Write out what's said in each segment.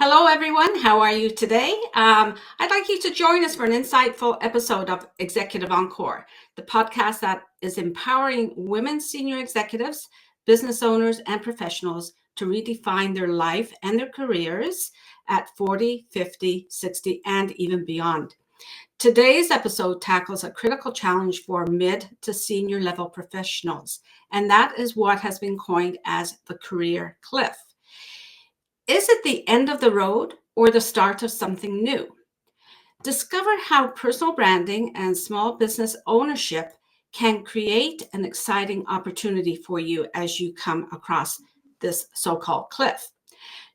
Hello, everyone. How are you today? I'd like you to join us for an insightful episode of Executive Encore, the podcast that is empowering women senior executives, business owners, and professionals to redefine their life and their careers at 40, 50, 60, and even beyond. Today's episode tackles a critical challenge for mid to senior level professionals, and that is what has been coined as the career cliff. Is it the end of the road or the start of something new? Discover how personal branding and small business ownership can create an exciting opportunity for you as you come across this so-called cliff.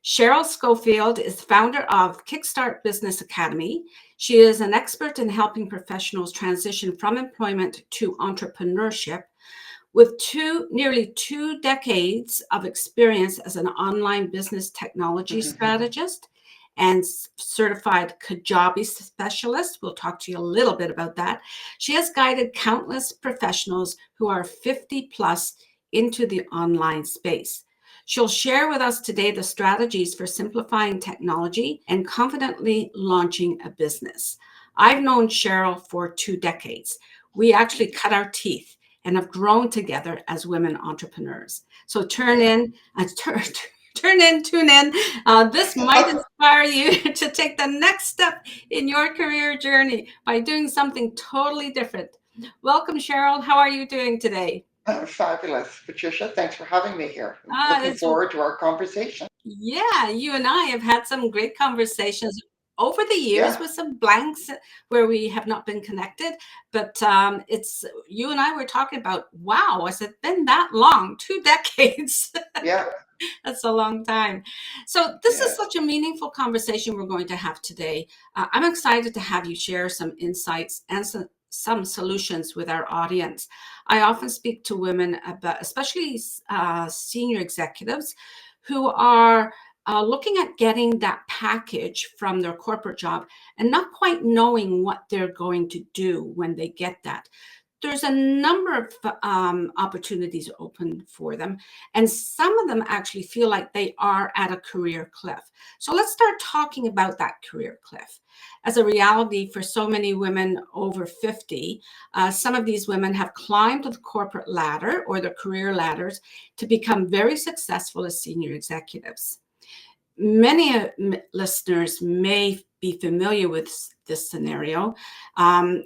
Cheryl Schoffield is founder of Kickstart Business Academy. She is an expert in helping professionals transition from employment to entrepreneurship with nearly 2 decades of experience as an online business technology strategist and certified Kajabi specialist. We'll talk to you a little bit about that. She has guided countless professionals who are 50 plus into the online space. She'll share with us today the strategies for simplifying technology and confidently launching a business. I've known Cheryl for 2 decades. We actually cut our teeth and have grown together as women entrepreneurs. So tune in. This might inspire you to take the next step in your career journey by doing something totally different. Welcome, Cheryl. How are you doing today? Fabulous, Patricia. Thanks for having me here. I'm Ah, looking it's forward to our conversation. Yeah, you and I have had some great conversations over the years Yeah, with some blanks where we have not been connected. But it's you and I were talking about, wow, has it been that long? 2 decades. yeah, That's a long time. So this is yeah. such a meaningful conversation we're going to have today. I'm excited to have you share some insights and some solutions with our audience. I often speak to women about, especially senior executives, who are looking at getting that package from their corporate job and not quite knowing what they're going to do when they get that. There's a number of opportunities open for them, and some of them actually feel like they are at a career cliff. So let's start talking about that career cliff. As a reality for so many women over 50, some of these women have climbed the corporate ladder or their career ladders to become very successful as senior executives. Many listeners may be familiar with this scenario.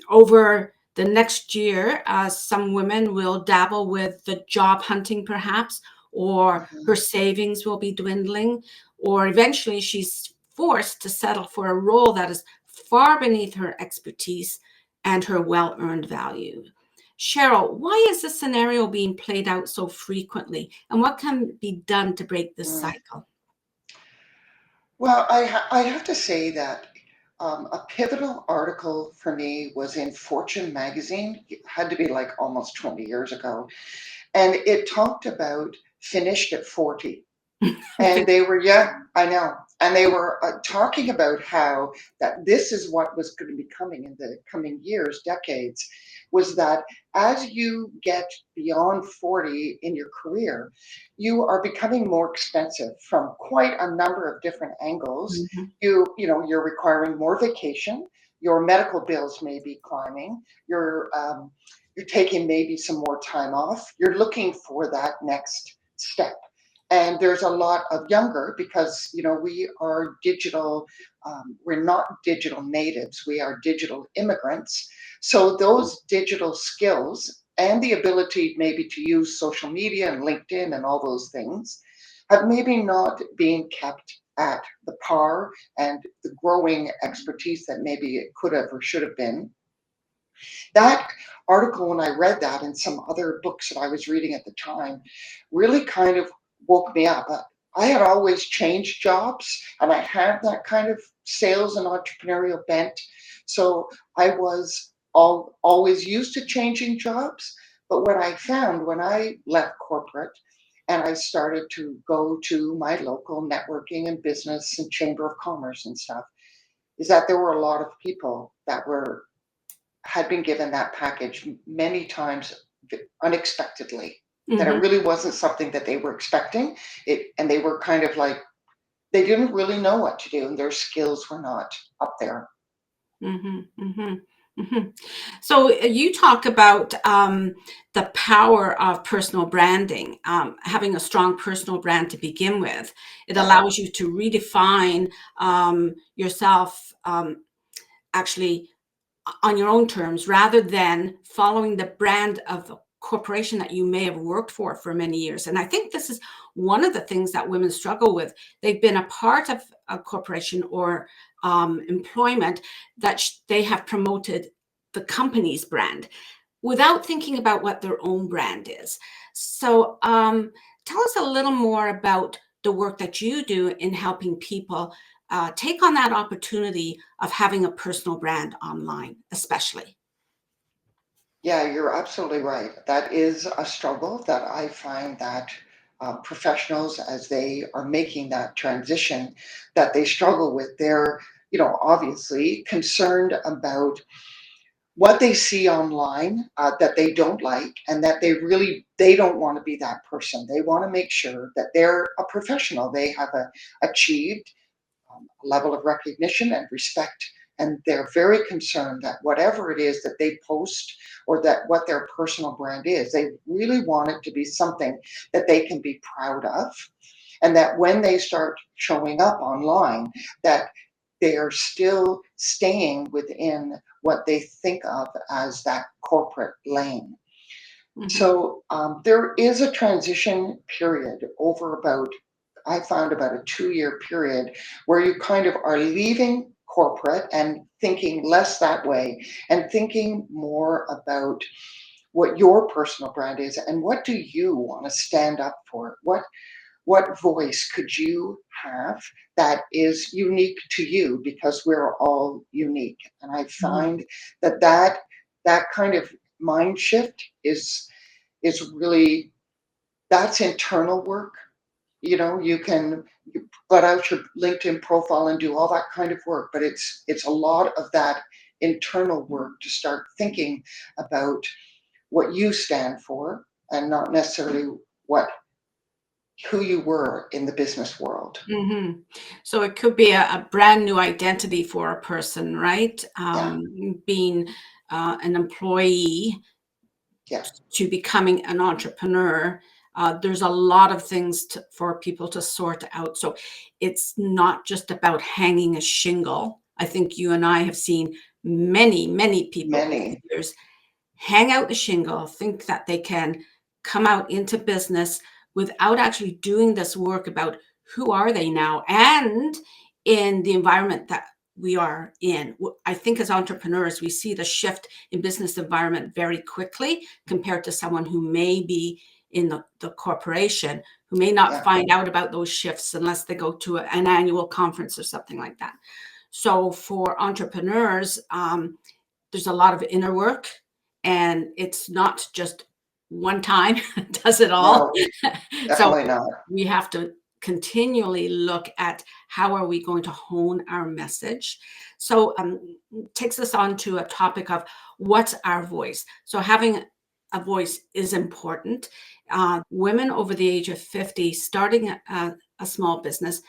Over the next year, some women will dabble with the job hunting, perhaps, or her Mhm. savings will be dwindling, or eventually she's forced to settle for a role that is far beneath her expertise and her well earned value. Cheryl, why is this scenario being played out so frequently, and what can be done to break this Mm. cycle? Well, I have to say that a pivotal article for me was in Fortune magazine. It had to be like almost 20 years ago. And it talked about finished at 40. And they were, yeah, I know. And they were talking about how that this is what was going to be coming in the coming years, decades, was that as you get beyond 40 in your career, you are becoming more expensive from quite a number of different angles. Mhm. You're requiring more vacation. Your medical bills may be climbing. You're taking maybe some more time off. You're looking for that next step, and there's a lot of younger, because we are digital, we're not digital natives, we are digital immigrants. So those digital skills and the ability maybe to use social media and LinkedIn and all those things have maybe not been kept at the par and the growing expertise that maybe it could have or should have been. That article, when I read that and some other books that I was reading at the time, really kind of woke me up. I had always changed jobs, and I had that kind of sales and entrepreneurial bent. So I was always used to changing jobs. But what I found when I left corporate and I started to go to my local networking and business and chamber of commerce and stuff, is that there were a lot of people that had been given that package many times unexpectedly, that it Mhm. really wasn't something that they were expecting it, and they were kind of like, they didn't really know what to do, and their skills were not up there. So you talk about the power of personal branding, having a strong personal brand to begin with. It Yeah. allows you to redefine yourself actually on your own terms rather than following the brand of a corporation that you may have worked for many years. And I think this is one of the things that women struggle with. They've been a part of a corporation or employment that they have promoted the company's brand without thinking about what their own brand is. So tell us a little more about the work that you do in helping people take on that opportunity of having a personal brand online, especially. Yeah, you're absolutely right. That is a struggle that I find that professionals, as they are making that transition, that they struggle with. They're, obviously concerned about what they see online that they don't like, and that they don't want to be that person. They want to make sure that they're a professional. They have achieved level of recognition and respect. And they're very concerned that whatever it is that they post or that what their personal brand is, they really want it to be something that they can be proud of. And that when they start showing up online, that they are still staying within what they think of as that corporate lane. Hmm. So there is a transition period over about, I found about a 2 year period where you kind of are leaving corporate and thinking less that way and thinking more about what your personal brand is and what do you want to stand up for? What voice could you have that is unique to you, because we're all unique. And I find that kind of mind shift is really, that's internal work. You can put out your LinkedIn profile and do all that kind of work, but it's a lot of that internal work to start thinking about what you stand for and not necessarily what who you were in the business world. Hmm. So it could be a brand new identity for a person, right? Yeah, Being an employee yeah, to becoming an entrepreneur. There's a lot of things for people to sort out. So it's not just about hanging a shingle. I think you and I have seen many, many people over the many. years hang out the shingle, think that they can come out into business without actually doing this work about who are they now and in the environment that we are in. I think as entrepreneurs, we see the shift in business environment very quickly compared to someone who may be in the corporation, who may not Yeah, find out about those shifts unless they go to an annual conference or something like that. So for entrepreneurs, there's a lot of inner work, and it's not just one time does it all. no, So definitely not. we have to continually look at how are we going to hone our message. So takes us on to a topic of what's our voice. So having a voice is important. Women over the age of 50 starting a small business,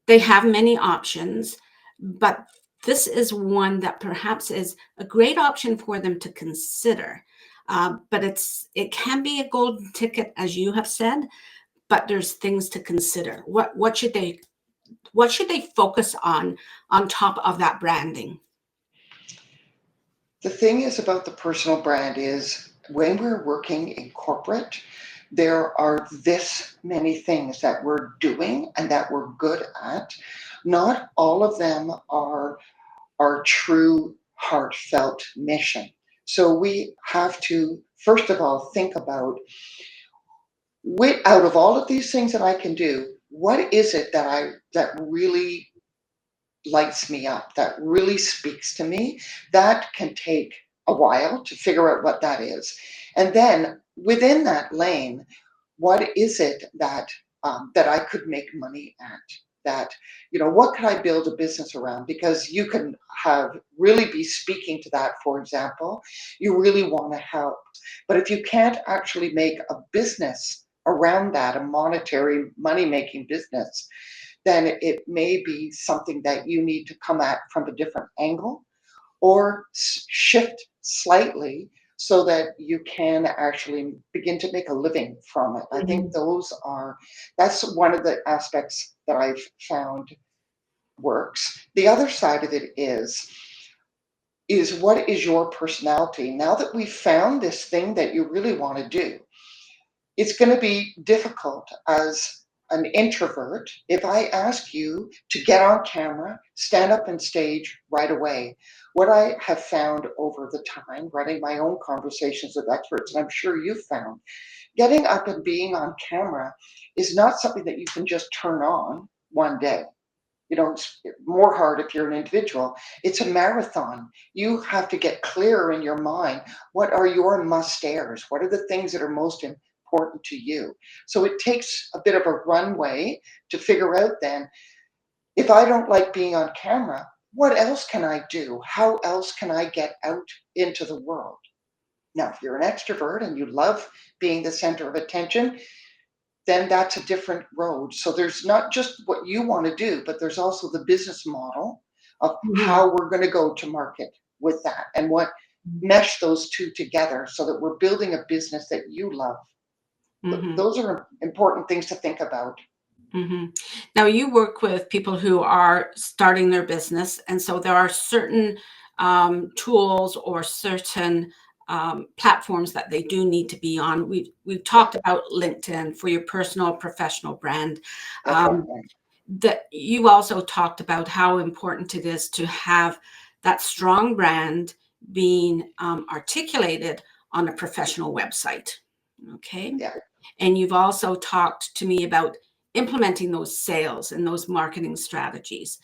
they have many options, but this is one that perhaps is a great option for them to consider. But it can be a golden ticket, as you have said. But there's things to consider. What should they focus on top of that branding? The thing is about the personal brand is when we're working in corporate, there are this many things that we're doing and that we're good at. Not all of them are our true heartfelt mission. So we have to, first of all, think about, out of all of these things that I can do, what is it that really lights me up, that really speaks to me? That can take a while to figure out what that is. And then within that lane, what is it that I could make money at? That, what could I build a business around? Because you can have really be speaking to that, for example, you really want to help. But if you can't actually make a business around that, a monetary money making business, then it may be something that you need to come at from a different angle or shift slightly so that you can actually begin to make a living from it. I think Mhm. that's one of the aspects that I've found works. The other side of it is what is your personality? Now that we've found this thing that you really want to do, it's going to be difficult as an introvert if I ask you to get on camera, stand up on stage right away. What I have found over the time, running my own conversations with experts, and I'm sure you've found, getting up and being on camera is not something that you can just turn on one day. It's more hard if you're an individual. It's a marathon. You have to get clear in your mind. What are your must-stares? What are the things that are most important to you? So it takes a bit of a runway to figure out then, if I don't like being on camera, what else can I do? How else can I get out into the world? Now, if you're an extrovert and you love being the center of attention, then that's a different road. So there's not just what you want to do, but there's also the business model of Mhm. how we're going to go to market with that and what mesh those two together so that we're building a business that you love. Mhm. Those are important things to think about. Mhm. Now you work with people who are starting their business, and so there are certain tools or certain platforms that they do need to be on. We've Yeah, talked about LinkedIn for your personal professional brand. Um, definitely. that you also talked about how important it is to have that strong brand being articulated on a professional website. Okay. Yeah, And you've also talked to me about implementing those sales and those marketing strategies.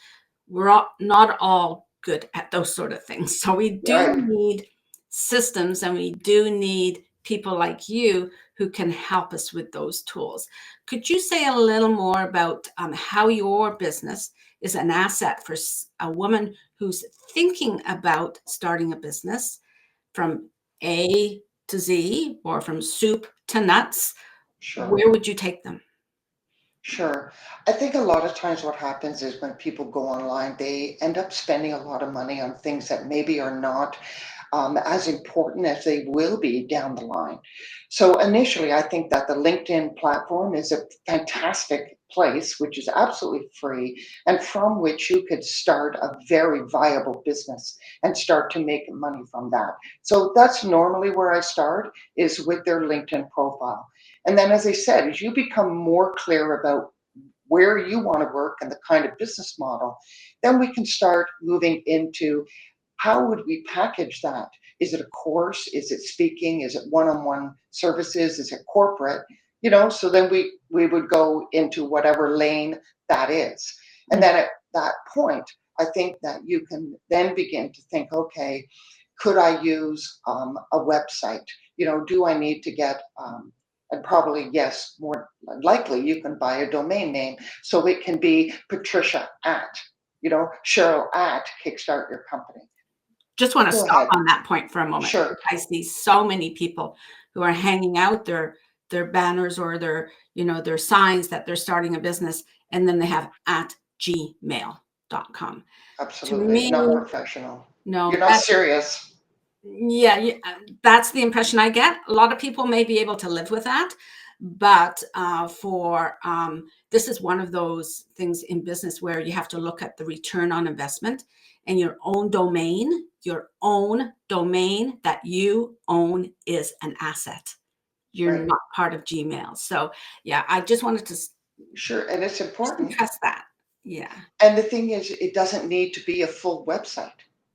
Not all good at those sort of things. So we do right. need systems and we do need people like you who can help us with those tools. Could you say a little more about how your business is an asset for a woman who's thinking about starting a business from A to Z or from soup to nuts? Sure. Where would you take them? Sure. I think a lot of times what happens is when people go online, they end up spending a lot of money on things that maybe are not as important as they will be down the line. So initially, I think that the LinkedIn platform is a fantastic place, which is absolutely free, and from which you could start a very viable business and start to make money from that. So that's normally where I start, is with their LinkedIn profile. And then, as I said, as you become more clear about where you want to work and the kind of business model, then we can start moving into how would we package that? Is it a course? Is it speaking? Is it one-on-one services? Is it corporate? So then we would go into whatever lane that is. And Mm, then at that point, I think that you can then begin to think, okay, could I use a website? Do I need to get and probably, yes, more likely you can buy a domain name. So it can be Patricia at, Cheryl at Kickstart Your Company. just want to Go stop ahead. on that point for a moment. Sure. I see so many people who are hanging out their banners or their signs that they're starting a business, and then they have at gmail.com. To Absolutely. me, Not professional. You're no, not serious. yeah, yeah, that's the impression I get. A lot of people may be able to live with that, but for this is one of those things in business where you have to look at the return on investment, and your own domain that you own is an asset. You're Right. not part of Gmail. So yeah, I just wanted to Sure. And it's important. stress that. Yeah. And the thing is, it doesn't need to be a full website.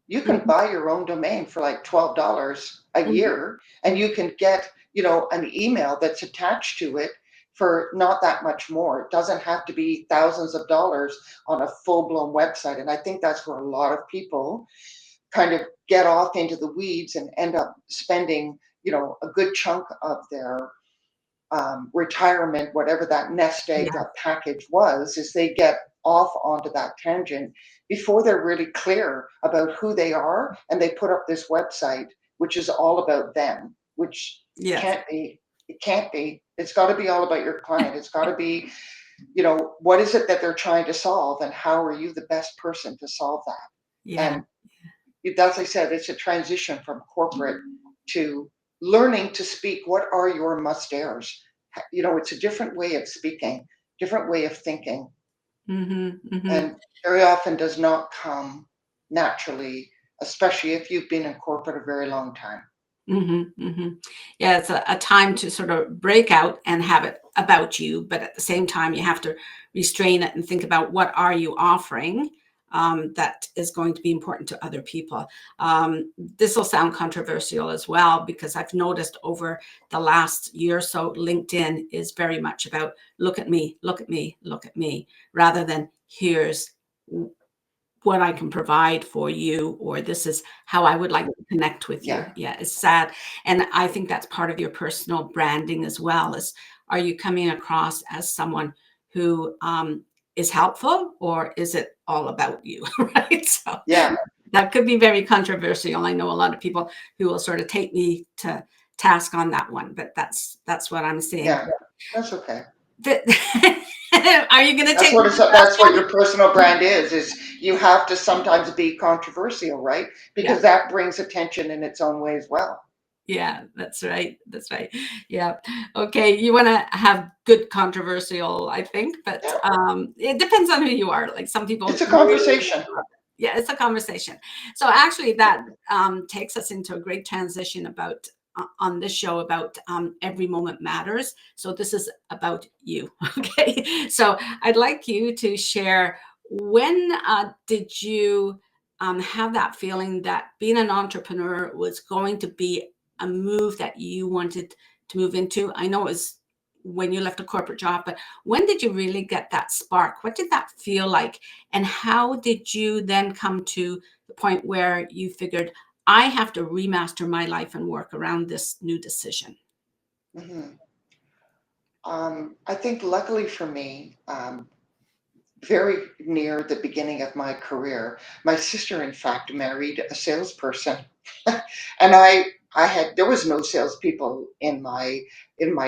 You can Mhm, buy your own domain for like $12 a mhm. year, and you can get, an email that's attached to it for not that much more. It doesn't have to be thousands of dollars on a full-blown website. And I think that's where a lot of people kind of get off into the weeds and end up spending, a good chunk of their retirement, whatever that nest egg Yeah. package was, is they get off onto that tangent before they're really clear about who they are, and they put up this website which is all about them, which Yes. can't be. It can't be. It's got to be all about your client. It's got to be. what is it that they're trying to solve, and how are you the best person to solve that? Yeah. And as I said, it's a transition from corporate to learning to speak. What are your must-dares? It's a different way of speaking, different way of thinking, Mm-hmm. and very often does not come naturally, especially if you've been in corporate a very long time. Mm-hmm. Mm-hmm. Yeah, it's a time to sort of break out and have it about you, but at the same time, you have to restrain it and think about what are you offering that is going to be important to other people. This will sound controversial as well, because I've noticed over the last year or so, LinkedIn is very much about look at me, look at me, look at me, rather than here's what I can provide for you, or this is how I would like to connect with you. Yeah. Yeah, it's sad. And I think that's part of your personal branding as well, is are you coming across as someone who is helpful, or is it all about you? Right. So Yeah. that could be very controversial. I know a lot of people who will sort of take me to task on that one, but that's what I'm seeing. Yeah. That's okay. Are you going to That's take what me it's. to task That's what on it? your personal brand is. Is you have to sometimes be controversial, right? Yeah. Because that brings attention in its own way as well. Yeah, that's right. That's right. Yeah. Okay. You want to have good controversial, I think, but Yeah. it depends on who you are. Like some people It's a really conversation. love it. Yeah, it's a conversation. So actually, that takes us into a great transition about on this show about every moment matters. So this is about you. Okay. So I'd like you to share, when did you have that feeling that being an entrepreneur was going to be a move that you wanted to move into? I know it was when you left a corporate job, but when did you really get that spark? What did that feel like? And how did you then come to the point where you figured, I have to remaster my life and work around this new decision? Hmm. I think luckily for me, very near the beginning of my career, my sister, in fact, married a salesperson, and I had there was no salespeople in my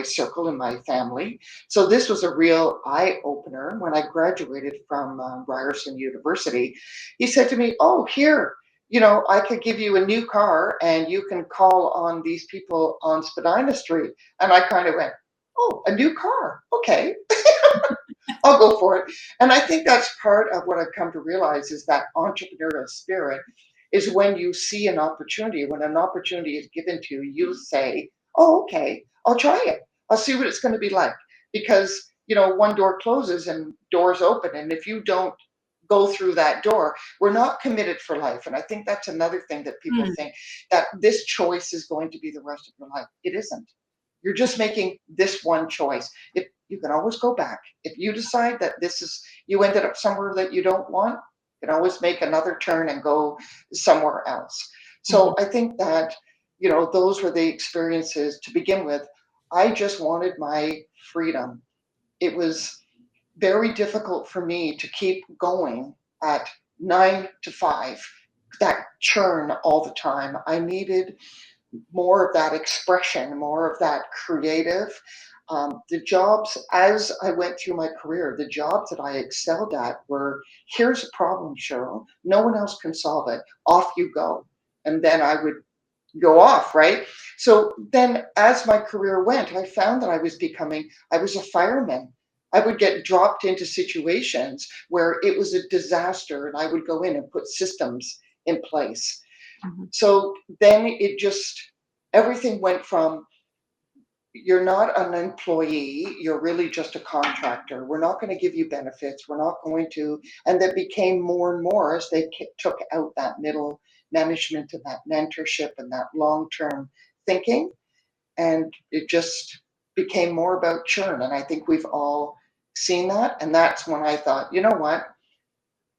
circle, in my family. So this was a real eye opener. When I graduated from Ryerson University, he said to me, "Oh, here, I could give you a new car, and you can call on these people on Spadina Street." And I kind of went, "Oh, a new car? Okay." I'll go for it. And I think that's part of what I've come to realize is that entrepreneurial spirit is when you see an opportunity, when an opportunity is given to you, you say, "Oh, okay, I'll try it. I'll see what it's going to be like." Because, one door closes and doors open. And if you don't go through that door, we're not committed for life. And I think that's another thing that people Mm, think, that this choice is going to be the rest of your life. It isn't. You're just making this one choice. If you can always go back. If you decide that you ended up somewhere that you don't want, you can always make another turn and go somewhere else. mhm, So I think that, those were the experiences to begin with. I just wanted my freedom. It was very difficult for me to keep going at 9 to 5, that churn all the time. I needed more of that expression, more of that creative. The jobs, as I went through my career, the jobs that I excelled at were, here's a problem, Cheryl. No one else can solve it. Off you go. And then I would go off, right? So then as my career went, I found that I was a fireman. I would get dropped into situations where it was a disaster, and I would go in and put systems in place. mhm, So then everything went from, you're not an employee, you're really just a contractor. We're not going to give you benefits. We're not going to. And that became more and more as they took out that middle management and that mentorship and that long term thinking. And it just became more about churn. And I think we've all seen that. And that's when I thought, you know what?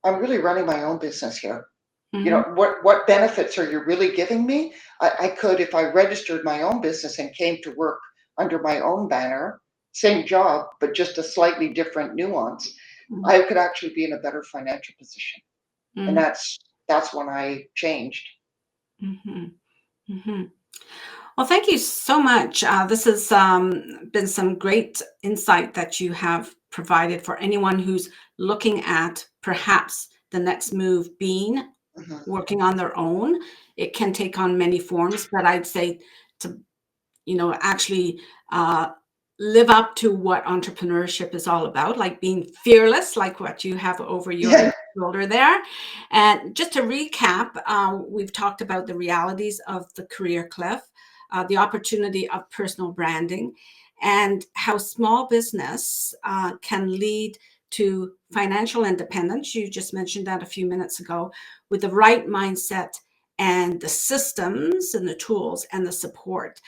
I'm really running my own business here. mhm. What benefits are you really giving me? I could, if I registered my own business and came to work under my own banner, same job, but just a slightly different nuance, Mhm, I could actually be in a better financial position. And mhm, that's when I changed. mhm, mhm. Well, thank you so much. This has been some great insight that you have provided for anyone who's looking at perhaps the next move being Mhm. working on their own. It can take on many forms, but I'd say to, actually live up to what entrepreneurship is all about, like being fearless, like what you have over your Yeah. shoulder there. And just to recap, we've talked about the realities of the career cliff, the opportunity of personal branding, and how small business can lead to financial independence. You just mentioned that a few minutes ago, with the right mindset and the systems and the tools and the support.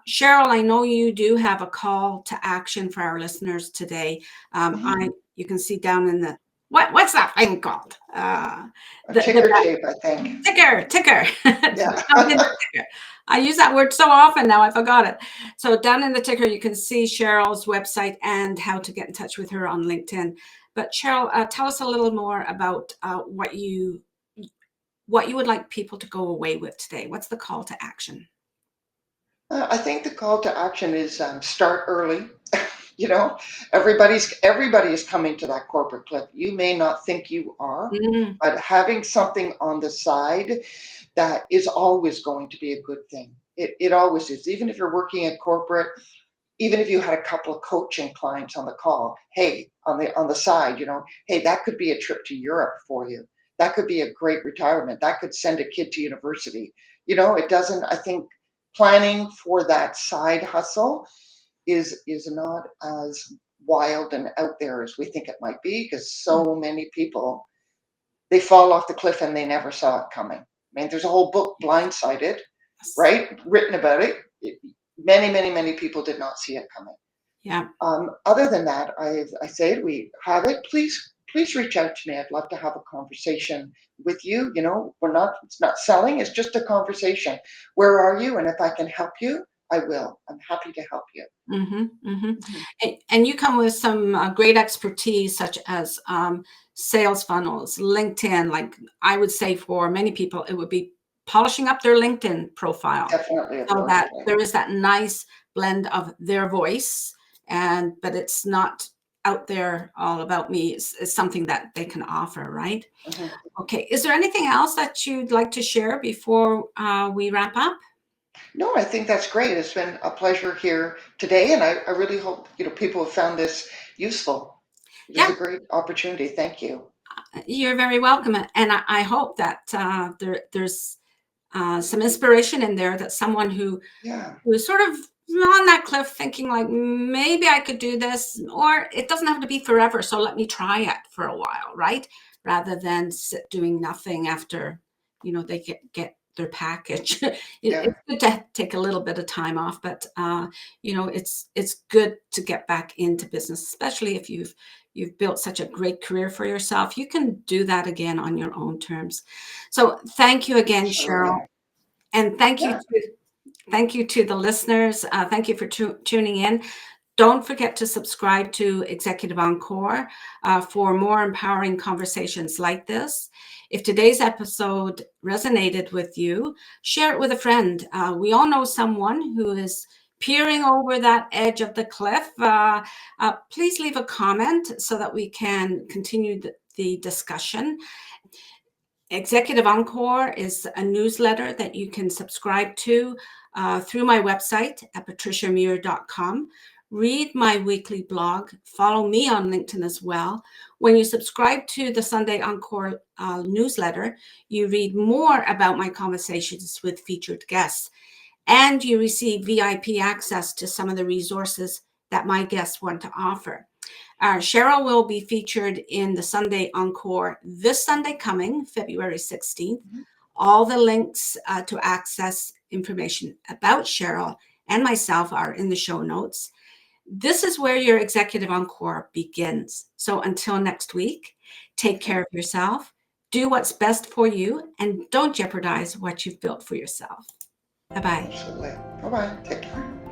Cheryl, I know you do have a call to action for our listeners today. Mhm. You can see down in the what's that thing called? A The ticker tape, I think. ticker. Yeah. Down in the ticker. I use that word so often now, I forgot it. So down in the ticker, you can see Cheryl's website and how to get in touch with her on LinkedIn. But Cheryl, tell us a little more about what you would like people to go away with today. What's the call to action? I think the call to action is start early. You know, everybody is coming to that corporate cliff. You may not think you are, Mm, but having something on the side that is always going to be a good thing. It always is. Even if you're working in corporate, even if you had a couple of coaching clients on the call, hey, on the side, hey, that could be a trip to Europe for you. That could be a great retirement. That could send a kid to university. It doesn't, I think planning for that side hustle is not as wild and out there as we think it might be, because so many people, they fall off the cliff and they never saw it coming. I mean, there's a whole book, Blindsided, yes. right, written about it. Many, many, many people did not see it coming. Yeah. Other than that, I say we have it. Please reach out to me. I'd love to have a conversation with you. It's not selling. It's just a conversation. Where are you? And if I can help you, I will. I'm happy to help you. Mm-hmm, mm-hmm. Mhm. And you come with some great expertise, such as sales funnels, LinkedIn. Like I would say for many people, it would be polishing up their LinkedIn profile Definitely a so that boilerplate. there is that nice blend of their voice, but it's not out there all about me. It's something that they can offer, right? Mhm. Okay. Is there anything else that you'd like to share before we wrap up? No, I think that's great. It's been a pleasure here today, and I really hope people have found this useful. It was Yeah. a great opportunity. Thank you. You're very welcome, and I hope that there's some inspiration in there, that someone Yeah. who is sort of on that cliff thinking like, maybe I could do this, or it doesn't have to be forever, so let me try it for a while, right? Rather than sit doing nothing after they get their package. Yeah. It's good to take a little bit of time off, but it's good to get back into business, especially if you've built such a great career for yourself. You can do that again on your own terms. So thank you again, Cheryl, Absolutely. and thank you Yeah. to the listeners. Thank you for tuning in. Don't forget to subscribe to Executive Encore for more empowering conversations like this. If today's episode resonated with you, share it with a friend. We all know someone who is peering over that edge of the cliff. Please leave a comment so that we can continue the discussion. Executive Encore is a newsletter that you can subscribe to through my website at patriciamuir.com. Read my weekly blog. Follow me on LinkedIn as well. When you subscribe to the Sunday Encore newsletter, you read more about my conversations with featured guests, and you receive VIP access to some of the resources that my guests want to offer. Cheryl will be featured in the Sunday Encore this Sunday coming, February 16th. Mhm. All the links to access information about Cheryl and myself are in the show notes. This is where your Executive Encore begins. So until next week, take care of yourself, do what's best for you, and don't jeopardize what you've built for yourself. Bye-bye. Absolutely. Bye bye. Take care.